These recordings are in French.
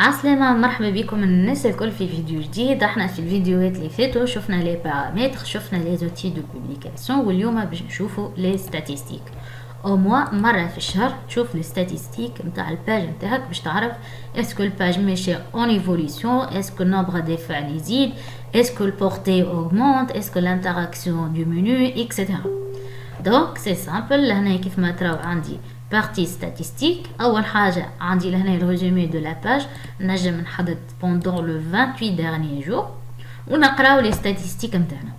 عسلامة، مرحبا بكم الناس الكل في فيديو جديد. احنا في الفيديوهات اللي فاتوا شفنا لي بارامتر، شفنا لي زوتي دو بوبليكاسيون، واليوم باش نشوفوا لي ستاتيستيك. او موا مره في الشهر تشوف لي ستاتيستيك نتاع الباج نتاعك باش تعرف اسكو الباج ماشي اون ايفوليسيون، اسكو النومبر دي فان يزيد، اسكو البورتي اوغمونت، اسكو الانتراكسيون ديمينو اكسيتيرا. دونك سي سامبل. لهنا كيف ما تراو عندي بارتي ستاتيستيك. اول حاجه عندي لهنا الريزومي دو لا باج، نجم نحدد بوندون لو 28 ديرني جور ونقراو لي ستاتيستيك نتاعنا.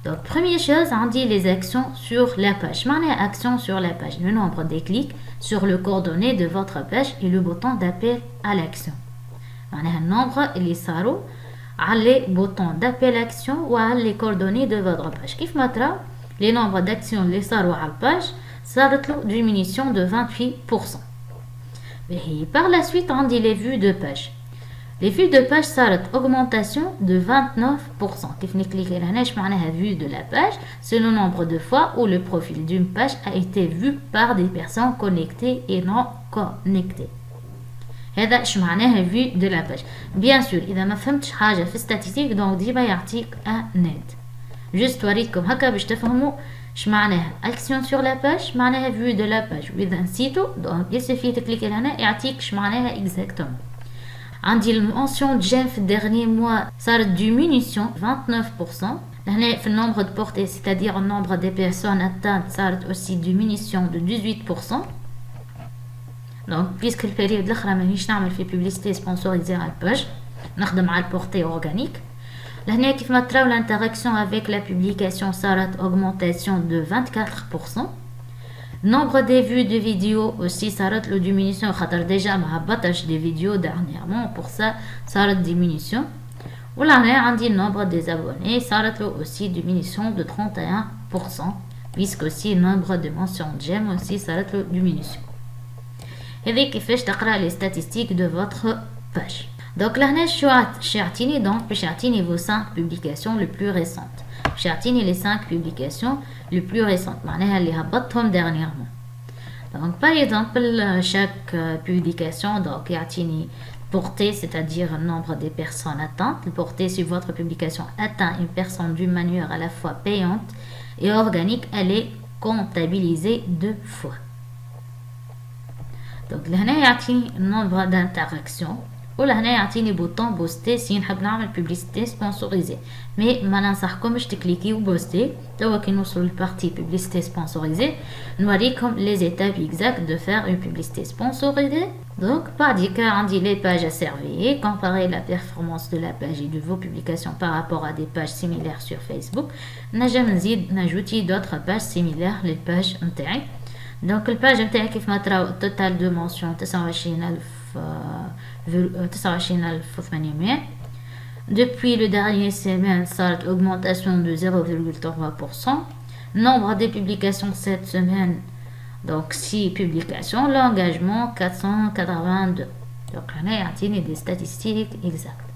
Donc, première chose, on dit les actions sur la page. Maintenant, action sur la page, le nombre des clics sur le coordonnées de votre page et le bouton d'appel à l'action. Maintenant, le nombre اللي صاروا على les boutons d'appel à l'action ou les coordonnées de votre page. كيف ما ترى les nombres d'actions اللي صاروا على الباج صارت له diminution de 28%. Et par la suite, on dit les vues de page. Les vues de page صارت augmentation de 29%. كيف نكليكي لهنا اش معناها vue de la page؟ C'est le nombre de fois où le profil d'une page a été vu par des personnes connectées et non connectées. هذا اش معناها vue de la page. Bien sûr إذا ما فهمتش حاجة في statistique دونك ديما يعطيك un aide. Juste وريتكم هكا باش تفهموا اش معناها action sur la page معناها vue de la page. وإذا نسيتو دونك يسفي تكليكي لهنا يعطيك اش معناها exactement. عندي المونسيون جيم في الديرني موا صارت diminution 29%. لهنا في النومبر دو بورتي c'est-à-dire النومبر دي بيرسون اتانت صارت aussi diminution de 18%. دونك بيسك البيريود الاخرى مانيش نعمل في بوبليسيتي سبونسوريزي على الباج، نخدم على البورتي اورغانيك. لهنا كيف ما تراو l'interaction avec la publication صارت augmentation de 24%. Nombre des vues de vidéos aussi صارت له diminution خاطر ديجا ما هبطش دي فيديو dernièrement pour ça صارت diminution. ولهنا عندي nombre des abonnés صارت له aussi diminution de 31% puisque aussi nombre de mentions j'aime aussi صارت له diminution. هذه كيفاش تقرا لي statistiques de votre page. Donc لهنا شو يعطيني؟ دونك باش يعطيني vos 5 publications les plus récentes. باش يعطيني les 5 publications les plus récentes معناها اللي هبطتهم dernièrement. Donc par exemple chaque publication donc يعطيني portée, c'est-à-dire le nombre des personnes atteintes. Le portée si votre publication atteint une personne d'une manière à la fois payante et organique, elle est comptabilisée 2 fois. Donc لهنا يعطيني nombre d'interactions ولهنا يعطيني بوطون بوستي سي نحب نعمل بوبليسيتي سبونسوريزي. مي ما ننصحكمش تكليكيو بوستي. توا كي نوصلوا للبارتي بوبليسيتي سبونسوريزي نوريكم لي زيتاب اكزاكت دو فير اون بوبليسيتي سبونسوريزي. Donc بعديك عندي les pages à surveiller, comparer la performance de la page et de vos publications par rapport à des pages similaires sur Facebook. نجم نزيد نجوتي d'autres pages similaires للباج نتاعي. Donc الباج نتاعي كيف ما تراو التوتال دو مونسيون 29800. Depuis le dernier semaine, صارت augmentation de 0,3%. Nombre de publications cette semaine, donc 6 publications. L'engagement 482. Donc هنا يعطيني des statistiques exactes.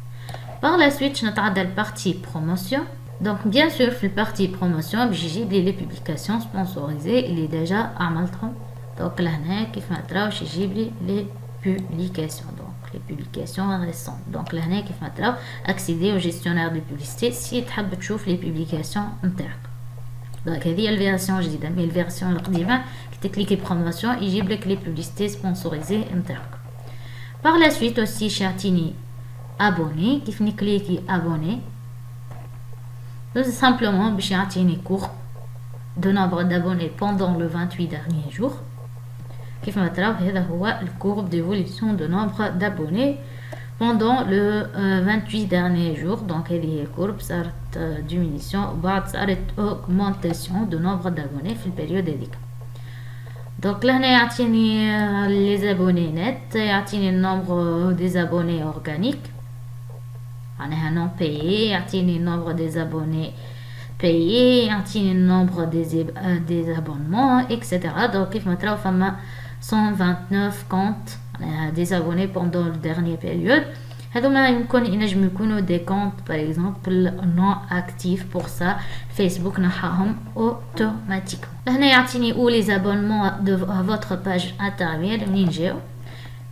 Par la suite نتعدى البارتي promotion. Donc bien sûr في البارتي promotion باش يجيب لي les publications sponsorisées اللي ديجا عملتهم. donc لهنا كيف ما تراوش يجيب لي les publications, donc les publications récentes. donc لهنا كيف ما تراو accéder au gestionnaire de publicité si تحب تشوف les publications نتاعك. donc هذه الفيرسيون جديده. مي الفيرسيون القديمه كي تكليكي promotion يجيب لك les publicités sponsorisées نتاعك. par la suite aussi يعطيني abonné. كيف نكليكي abonné tout simplement باش يعطيني courbe de nombre d'abonnés pendant le 28 derniers jours. كيف ما تراو هذا هو الكورب d'évolution de nombre d'abonnés pendant le 28 derniers jours. donc هذه هي كورب صارت diminution وبعد صارت augmentation de nombre d'abonnés في البريود هذيك. donc لهنا يعطيني les abonnés net، يعطيني النومبر des abonnés organiques معناها non payés، يعطيني النومبر des abonnés payés، يعطيني النومبر des abonnements etc. donc كيف ما تراو فما 129 comptes des abonnés pendant le dernier période. هذوما ينجم يكونوا des comptes par exemple non actifs. pour ça Facebook نحاهم automatiquement. هنا يعطيني où les abonnements de votre page interviennent منين جاو.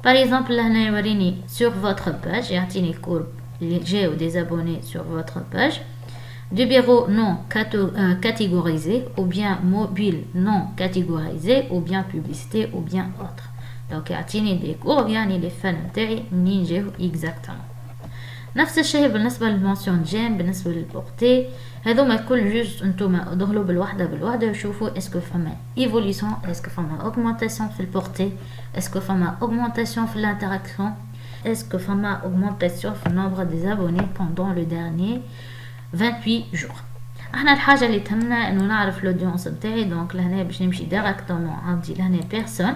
par exemple لهنا يوريني sur votre page يعطيني courbe اللي جاو des abonnés sur votre page du bureau non catégorisé ou bien mobile non catégorisé ou bien publicité ou bien autre. Donc يعطيني des courbes يعني les fans نتاعي منين جاو exactement. نفس الشيء بالنسبة للمنسيون جيم، بالنسبة للبورتي، هذوما الكل جوج انتوما ادخلوا بالوحدة وشوفوا اسكو فما ايفوليسيون، اسكو فما اوغمونطاسيون في البورتي، اسكو فما اوغمونطاسيون في الانتراكسيون، اسكو فما اوغمونطاسيون في النومبر دي زابوني بوندون لو ديرني 28 جور. احنا الحاجة اللي تهمنا انه نعرف لودونس نتاعي، دونك لهنا باش نمشي ديريكتومون عندي لهنا بيرسون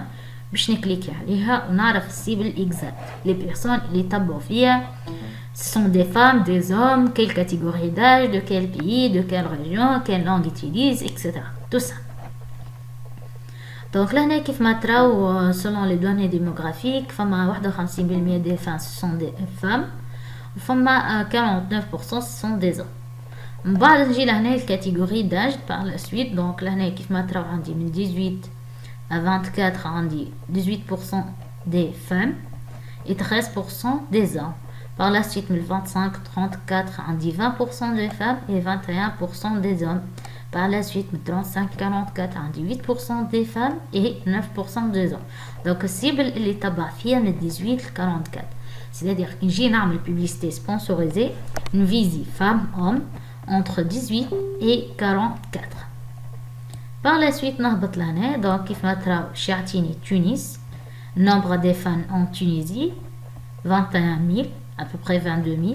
باش نكليكي عليها ونعرف السيبل اكزاكت لي بيرسون اللي يتبعوا فيها. Ce sont des femmes, des hommes, quelle catégorie d'âge, de quel pays, de quelle région, quelle langue utilisent, etc. Tout ça. Donc là, كيف ما تراو selon les données démographiques, فما 51% des femmes ce sont des femmes, وفما 49% ce sont des hommes. من بعد نجي لهنا الكاتيجوري d'âge par la suite. Donc لهنا كيف ما تراو عندي من 18 à 24 عندي 18% des femmes et 13% des hommes. Par la suite, 25-34, on dit 20% des femmes et 21% des hommes. Par la suite, 35-44, on dit 8% des femmes et 9% des hommes. Donc, cible, elle est tabafiée de 18-44. C'est-à-dire que j'ai une publicité sponsorisée, une visée femme-homme entre 18 et 44. Par la suite, نهبط لهنا. Donc, كيف ما تراو شيعطيني Tunis. Nombre des femmes en Tunisie, 21 000. À peu près 22 000.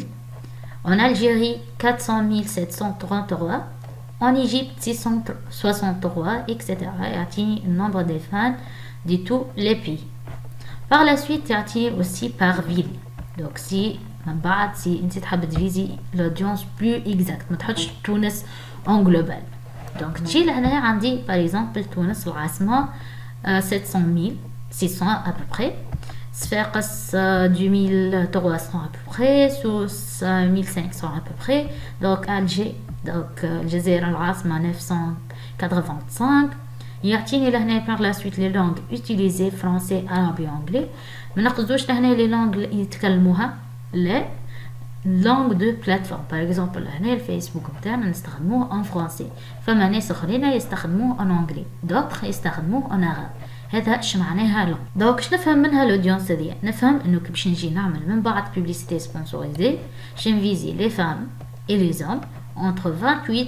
En Algérie, 400 733. En Égypte, 663, etc. Et le nombre des fans de tous les pays. Par la suite, il y a aussi par ville. Donc, si tu veux viser l'audience plus exacte, tu peux Tunis en global. Donc, tu as par exemple Tunis, l'Asma, 700 000, 600 à peu près. Sfax 2300 à peu près, Sousse 1500 à peu près, donc Alger, donc Jazeera al-Asma 985. يعطيني لهنا par la suite les langues utilisées français, arabe et anglais. ما نقصدوش لهنا les langues اللي يتكلموها، لا langue de plateforme. par exemple لهنا الفيسبوك نتاعنا نستخدموه en français، فما ناس اخرين يستخدموه en anglais، d'autres يستخدموه en arabe. هذا اش معناها لون. دونك اش نفهم منها الاودينس هذيا؟ نفهم انه كي باش نجي نعمل من بعد بوبليسيتي سبونسوريزي باش نفيزي لي فام اي لي زوم entre 28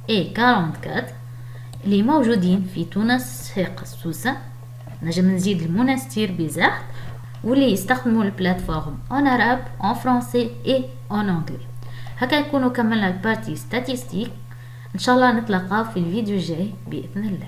et 44 اللي موجودين في تونس، في قسوسة، نجم نزيد المنستير بزاف، واللي يستخدموا البلاتفورم en arabe, en français et en anglais. هكا يكونوا كملنا البارتي ستاتيستيك. ان شاء الله نتلاقاو في الفيديو الجاي باذن الله.